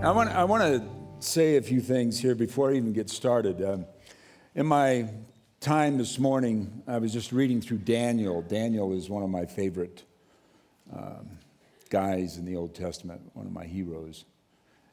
I want to say a few things here before I even get started. In my time this morning, I was just reading through Daniel. Daniel is one of my favorite guys in the Old Testament, one of my heroes.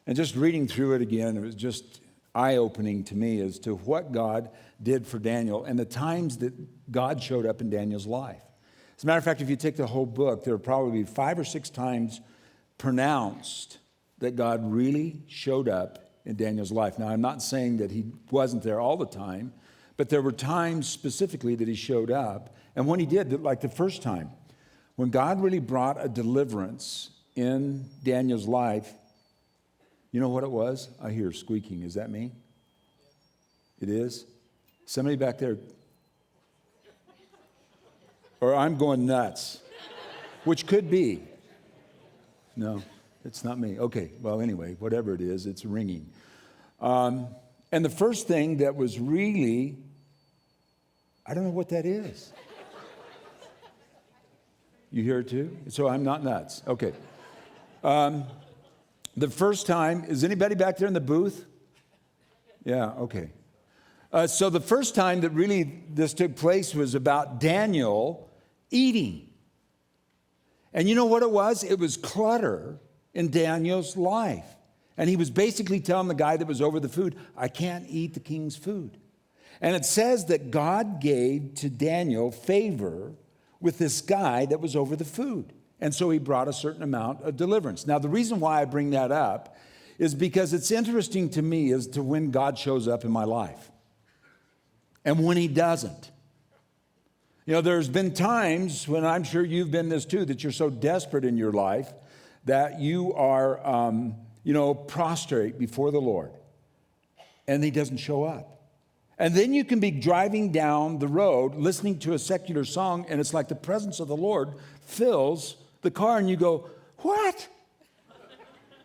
And just reading through it again, it was just eye-opening to me as to what God did for Daniel and the times that God showed up in Daniel's life. As a matter of fact, if you take the whole book, there will probably be 5 or 6 times pronounced that God really showed up in Daniel's life. Now, I'm not saying that he wasn't there all the time, but there were times specifically that he showed up. And when he did, like the first time, when God really brought a deliverance in Daniel's life, you know what it was? I hear squeaking. Is that me? It is? Somebody back there? Or I'm going nuts, which could be. No, it's not me. Okay, well, anyway, whatever it is, it's ringing. And the first thing that was really, I don't know what that is. You hear it too? So I'm not nuts. Okay. The first time, is anybody back there in the booth? Yeah, okay. So the first time that really this took place was about Daniel eating. And you know what it was? It was clutter in Daniel's life. And he was basically telling the guy that was over the food, I can't eat the king's food. And it says that God gave to Daniel favor with this guy that was over the food. And so he brought a certain amount of deliverance. Now, the reason why I bring that up is because it's interesting to me as to when God shows up in my life and when he doesn't. You know, there's been times when I'm sure you've been this too, that you're so desperate in your life that you are, prostrate before the Lord and he doesn't show up. And then you can be driving down the road listening to a secular song and it's like the presence of the Lord fills the car and you go, what?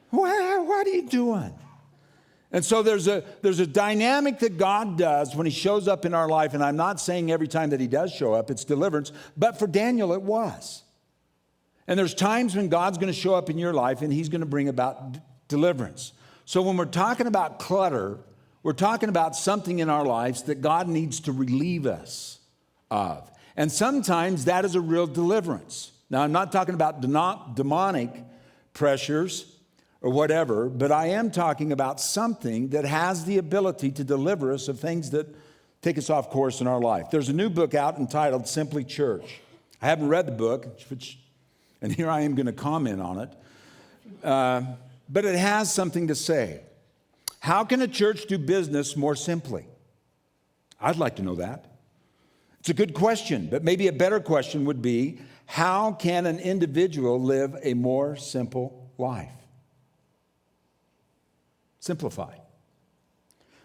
What are you doing? And so there's a dynamic that God does when he shows up in our life, and I'm not saying every time that he does show up, it's deliverance, but for Daniel it was. And there's times when God's going to show up in your life and he's going to bring about deliverance. So when we're talking about clutter, we're talking about something in our lives that God needs to relieve us of. And sometimes that is a real deliverance. Now, I'm not talking about demonic pressures or whatever, but I am talking about something that has the ability to deliver us of things that take us off course in our life. There's a new book out entitled Simply Church. I haven't read the book, and here I am going to comment on it, but it has something to say. How can a church do business more simply? I'd like to know that. It's a good question, but maybe a better question would be, how can an individual live a more simple life? Simplify.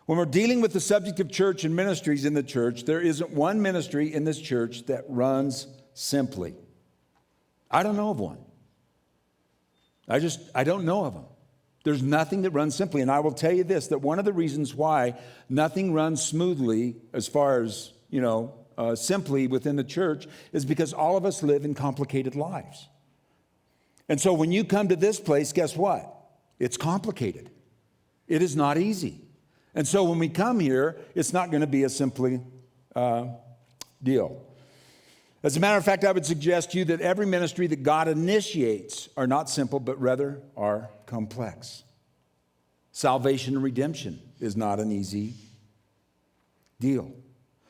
When we're dealing with the subject of church and ministries in the church, there isn't one ministry in this church that runs simply. I don't know of one. I don't know of them. There's nothing that runs simply. And I will tell you this, that one of the reasons why nothing runs smoothly as far as, simply within the church is because all of us live in complicated lives. And so when you come to this place, guess what? It's complicated. It is not easy. And so when we come here, it's not going to be a simply deal. As a matter of fact, I would suggest to you that every ministry that God initiates are not simple, but rather are complex. Salvation and redemption is not an easy deal.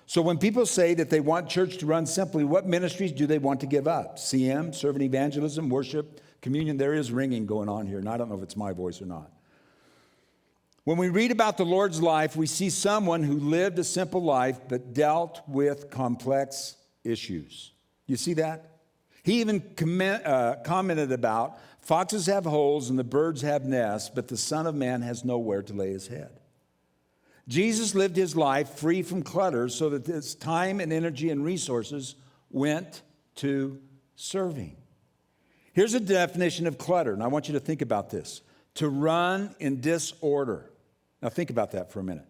So when people say that they want church to run simply, what ministries do they want to give up? CM, servant evangelism, worship, communion. There is ringing going on here, and I don't know if it's my voice or not. When we read about the Lord's life, we see someone who lived a simple life but dealt with complex issues. You see that? He even commented about, foxes have holes and the birds have nests, but the Son of Man has nowhere to lay his head. Jesus lived his life free from clutter so that his time and energy and resources went to serving. Here's a definition of clutter, and I want you to think about this. To run in disorder. Now think about that for a minute.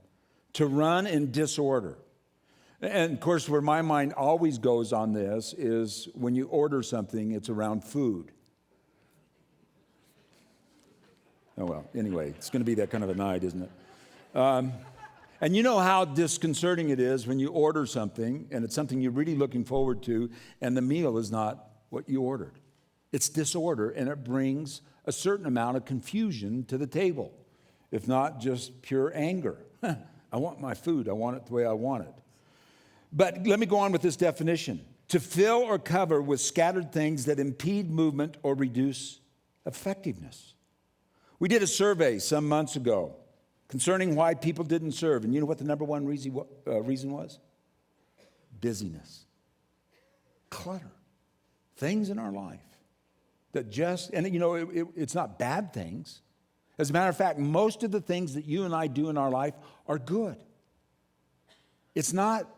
To run in disorder. And of course, where my mind always goes on this is when you order something, it's around food. Oh, well, anyway, it's going to be that kind of a night, isn't it? And you know how disconcerting it is when you order something, and it's something you're really looking forward to, and the meal is not what you ordered. It's disorder, and it brings a certain amount of confusion to the table, if not just pure anger. I want my food. I want it the way I want it. But let me go on with this definition. To fill or cover with scattered things that impede movement or reduce effectiveness. We did a survey some months ago concerning why people didn't serve. And you know what the number one reason was? Busyness. Clutter. Things in our life that just, and you know, it's not bad things. As a matter of fact, most of the things that you and I do in our life are good. It's not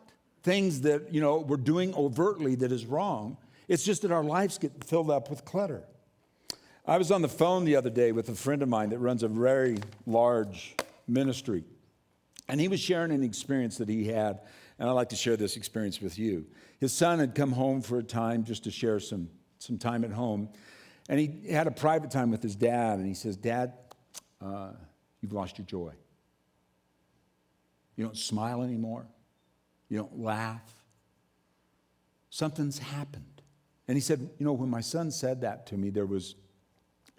things that, you know, we're doing overtly that is wrong. It's just that our lives get filled up with clutter. I was on the phone the other day with a friend of mine that runs a very large ministry. And he was sharing an experience that he had, and I'd like to share this experience with you. His son had come home for a time just to share some time at home. And he had a private time with his dad, and he says, Dad, you've lost your joy. You don't smile anymore. You don't laugh. Something's happened. And he said, you know, when my son said that to me, there was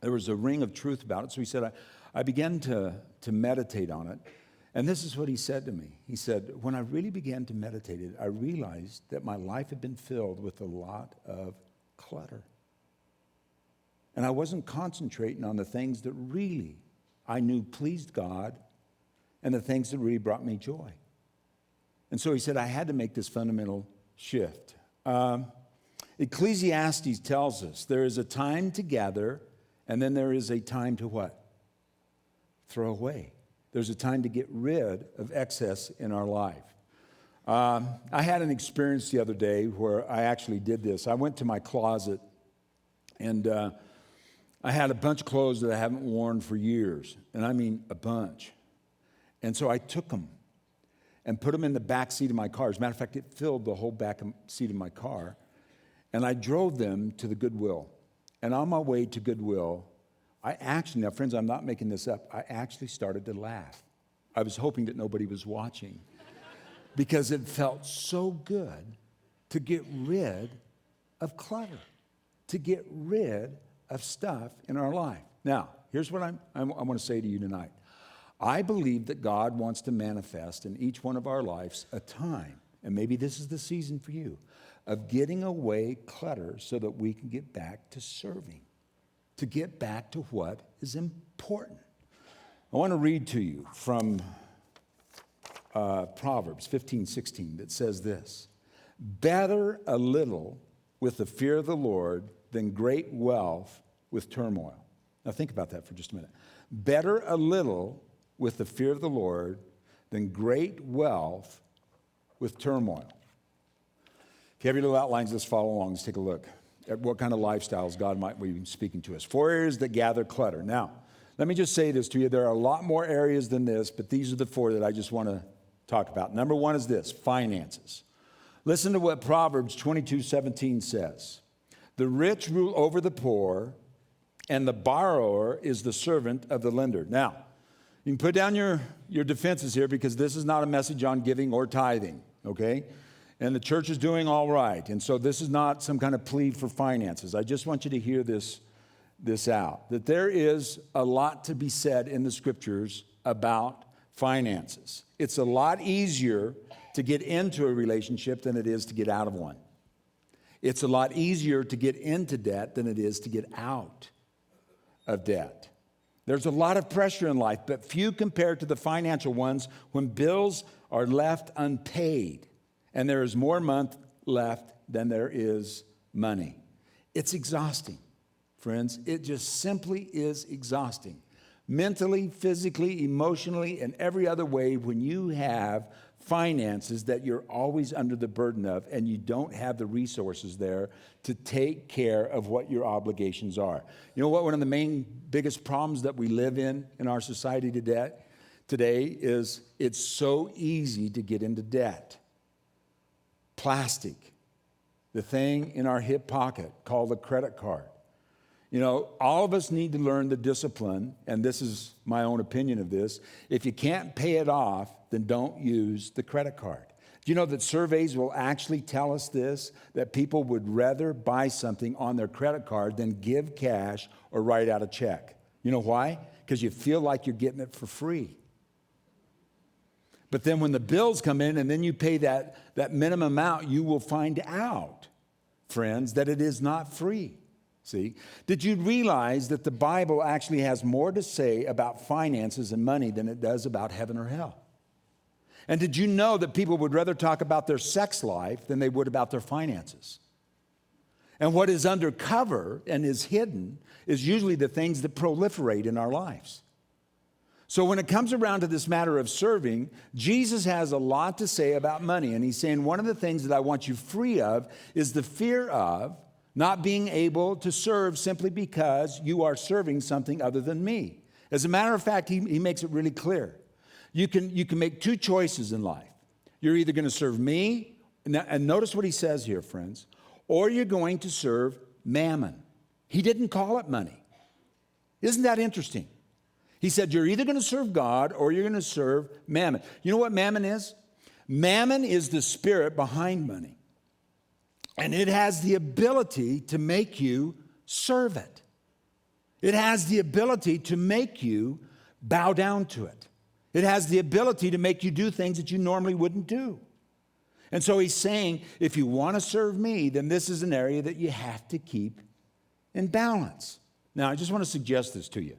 a ring of truth about it. So he said, I began to meditate on it. And this is what he said to me. He said, when I really began to meditate it, I realized that my life had been filled with a lot of clutter. And I wasn't concentrating on the things that really I knew pleased God and the things that really brought me joy. And so he said, I had to make this fundamental shift. Ecclesiastes tells us there is a time to gather, and then there is a time to what? Throw away. There's a time to get rid of excess in our life. I had an experience the other day where I actually did this. I went to my closet, and I had a bunch of clothes that I haven't worn for years, and I mean a bunch. And so I took them and put them in the back seat of my car. As a matter of fact, it filled the whole back seat of my car. And I drove them to the Goodwill. And on my way to Goodwill, now friends, I'm not making this up, I actually started to laugh. I was hoping that nobody was watching because it felt so good to get rid of clutter, to get rid of stuff in our life. Now, here's what I want to say to you tonight. I believe that God wants to manifest in each one of our lives a time, and maybe this is the season for you, of getting away clutter so that we can get back to serving, to get back to what is important. I want to read to you from Proverbs 15:16 that says this, better a little with the fear of the Lord than great wealth with turmoil. Now think about that for just a minute. Better a little with the fear of the Lord than great wealth with turmoil. If you have your little outlines, let's follow along. Let's take a look at what kind of lifestyles God might be speaking to us. 4 areas that gather clutter. Now, let me just say this to you. There are a lot more areas than this, but these are the 4 that I just want to talk about. Number 1 is this, finances. Listen to what Proverbs 22:17 says. The rich rule over the poor, and the borrower is the servant of the lender. Now, you can put down your defenses here because this is not a message on giving or tithing, okay? And the church is doing all right. And so this is not some kind of plea for finances. I just want you to hear this out, that there is a lot to be said in the scriptures about finances. It's a lot easier to get into a relationship than it is to get out of one. It's a lot easier to get into debt than it is to get out of debt. There's a lot of pressure in life, but few compared to the financial ones when bills are left unpaid and there is more month left than there is money. It's exhausting, friends. It just simply is exhausting. Mentally, physically, emotionally, and every other way when you have finances that you're always under the burden of and you don't have the resources there to take care of what your obligations are. You know what? One of the biggest problems that we live in our society today is it's so easy to get into debt. Plastic, the thing in our hip pocket called a credit card. You know, all of us need to learn the discipline, and this is my own opinion of this. If you can't pay it off, then don't use the credit card. Do you know that surveys will actually tell us this, that people would rather buy something on their credit card than give cash or write out a check? You know why? Because you feel like you're getting it for free. But then when the bills come in and then you pay that minimum amount, you will find out, friends, that it is not free. See? Did you realize that the Bible actually has more to say about finances and money than it does about heaven or hell? And did you know that people would rather talk about their sex life than they would about their finances? And what is undercover and is hidden is usually the things that proliferate in our lives. So when it comes around to this matter of serving, Jesus has a lot to say about money. And he's saying one of the things that I want you free of is the fear of not being able to serve simply because you are serving something other than me. As a matter of fact, he makes it really clear. You can make two choices in life. You're either going to serve me, and notice what he says here, friends, or you're going to serve mammon. He didn't call it money. Isn't that interesting? He said you're either going to serve God or you're going to serve mammon. You know what mammon is? Mammon is the spirit behind money. And it has the ability to make you serve it. It has the ability to make you bow down to it. It has the ability to make you do things that you normally wouldn't do. And so he's saying, if you want to serve me, then this is an area that you have to keep in balance. Now, I just want to suggest this to you.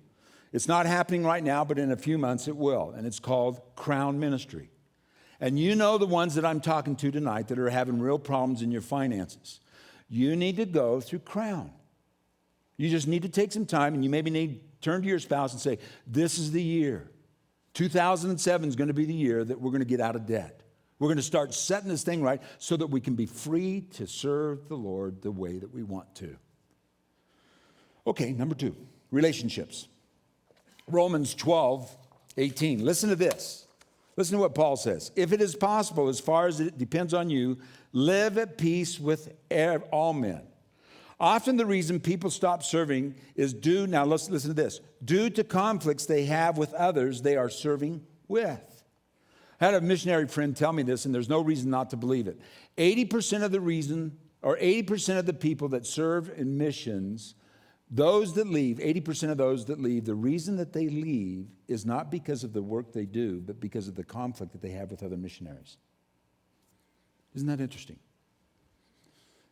It's not happening right now, but in a few months it will. And it's called Crown Ministry. And you know the ones that I'm talking to tonight that are having real problems in your finances. You need to go through Crown. You just need to take some time, and you maybe need to turn to your spouse and say, this is the year. 2007 is going to be the year that we're going to get out of debt. We're going to start setting this thing right so that we can be free to serve the Lord the way that we want to. Okay, number 2, relationships. Romans 12:18. Listen to this. Listen to what Paul says. If it is possible, as far as it depends on you, live at peace with all men. Often the reason people stop serving is due, now let's listen to this, due to conflicts they have with others they are serving with. I had a missionary friend tell me this, and there's no reason not to believe it. 80% of the reason, or 80% of the people that serve in missions, those that leave, 80% of those that leave, the reason that they leave is not because of the work they do, but because of the conflict that they have with other missionaries. Isn't that interesting?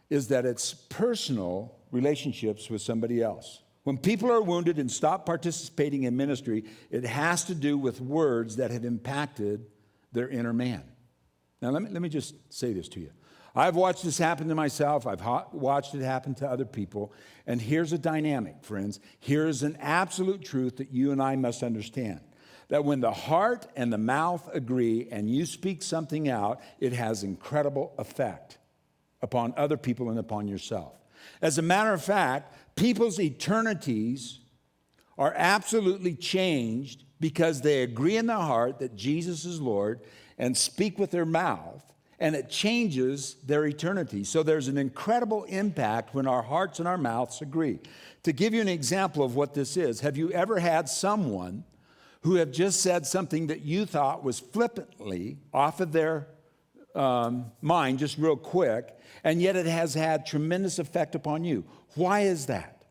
Is that it's personal relationships with somebody else. When people are wounded and stop participating in ministry, it has to do with words that have impacted their inner man. Now, let me just say this to you. I've watched this happen to myself. I've watched it happen to other people. And here's a dynamic, friends. Here's an absolute truth that you and I must understand. That when the heart and the mouth agree and you speak something out, it has incredible effect upon other people and upon yourself. As a matter of fact, people's eternities are absolutely changed because they agree in their heart that Jesus is Lord and speak with their mouth, and it changes their eternity. So there's an incredible impact when our hearts and our mouths agree. To give you an example of what this is, have you ever had someone who have just said something that you thought was flippantly off of their mind, just real quick, and yet it has had tremendous effect upon you? Why is that?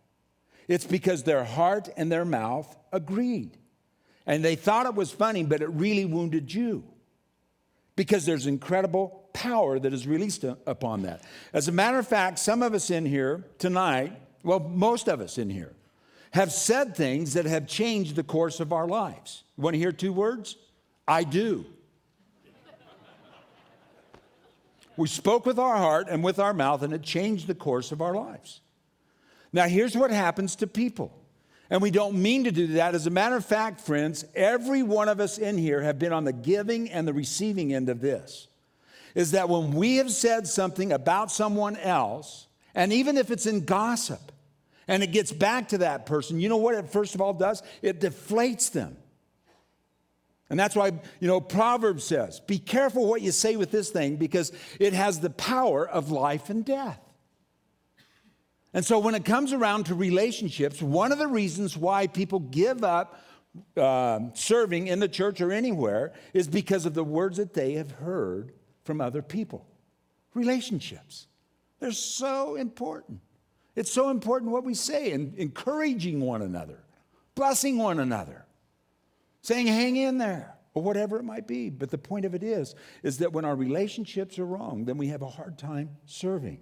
It's because their heart and their mouth agreed. And they thought it was funny, but it really wounded you. Because there's incredible power that is released upon that. As a matter of fact, some of us in here tonight, well, most of us in here, have said things that have changed the course of our lives. You want to hear 2 words? I do. We spoke with our heart and with our mouth, and it changed the course of our lives. Now, here's what happens to people. And we don't mean to do that. As a matter of fact, friends, every one of us in here have been on the giving and the receiving end of this. Is that when we have said something about someone else, and even if it's in gossip, and it gets back to that person, you know what it first of all does? It deflates them. And that's why, Proverbs says, be careful what you say with this thing because it has the power of life and death. And so when it comes around to relationships, one of the reasons why people give up serving in the church or anywhere is because of the words that they have heard from other people. Relationships. They're so important. It's so important what we say, and encouraging one another, blessing one another, saying hang in there, or whatever it might be. But the point of it is that when our relationships are wrong, then we have a hard time serving.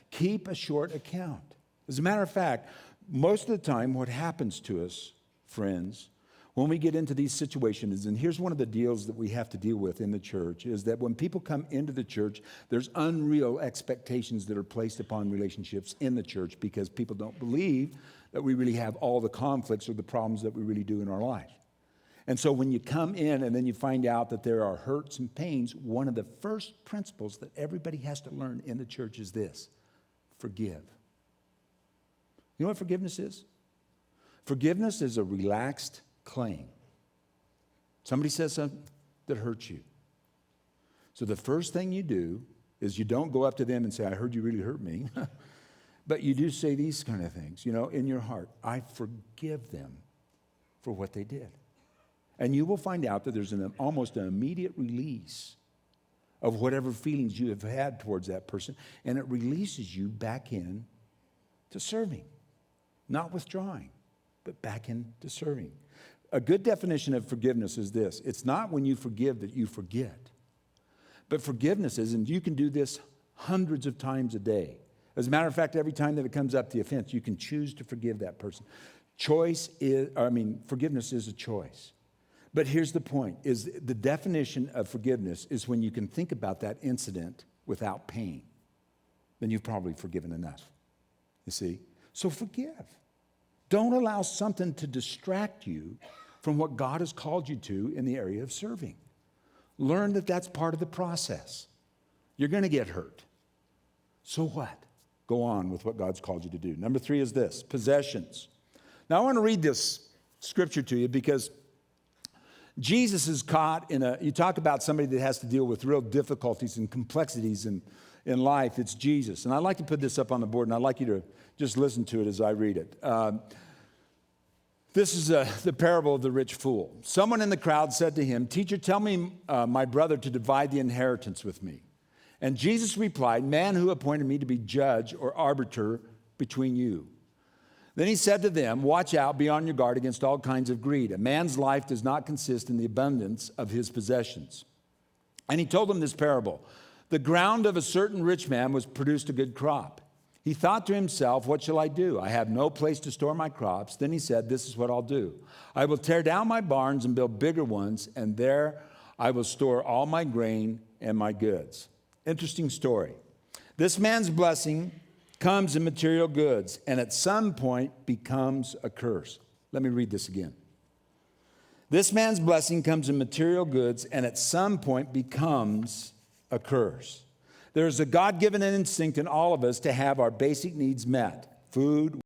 Keep a short account. As a matter of fact, most of the time what happens to us, friends, when we get into these situations, and here's one of the deals that we have to deal with in the church, is that when people come into the church, there's unreal expectations that are placed upon relationships in the church because people don't believe that we really have all the conflicts or the problems that we really do in our life. And so when you come in and then you find out that there are hurts and pains, one of the first principles that everybody has to learn in the church is this: forgive. You know what forgiveness is? Forgiveness is a relaxed claim. Somebody says something that hurts you. So the first thing you do is you don't go up to them and say, I heard you really hurt me. But you do say these kind of things, in your heart. I forgive them for what they did. And you will find out that there's almost an immediate release of whatever feelings you have had towards that person. And it releases you back in to serving. Not withdrawing, but back into serving. A good definition of forgiveness is this: it's not when you forgive that you forget. But forgiveness is, and you can do this hundreds of times a day. As a matter of fact, every time that it comes up, the offense, you can choose to forgive that person. Forgiveness is a choice. But here's the point, is the definition of forgiveness is when you can think about that incident without pain. Then you've probably forgiven enough, you see? So forgive. Don't allow something to distract you from what God has called you to in the area of serving. Learn that that's part of the process. You're going to get hurt. So what? Go on with what God's called you to do. Number 3 is this: possessions. Now I want to read this scripture to you because Jesus is caught you talk about somebody that has to deal with real difficulties and complexities in life. It's Jesus. And I'd like to put this up on the board, and I'd like you to just listen to it as I read it. This is the parable of the rich fool. Someone in the crowd said to him, Teacher, tell me my brother to divide the inheritance with me. And Jesus replied, Man, who appointed me to be judge or arbiter between you? Then he said to them, Watch out, be on your guard against all kinds of greed. A man's life does not consist in the abundance of his possessions. And he told them this parable. The ground of a certain rich man was produced a good crop. He thought to himself, What shall I do? I have no place to store my crops. Then he said, This is what I'll do. I will tear down my barns and build bigger ones, and there I will store all my grain and my goods. Interesting story. This man's blessing comes in material goods, and at some point becomes a curse. Let me read this again. This man's blessing comes in material goods, and at some point becomes a curse. There is a God-given instinct in all of us to have our basic needs met: food,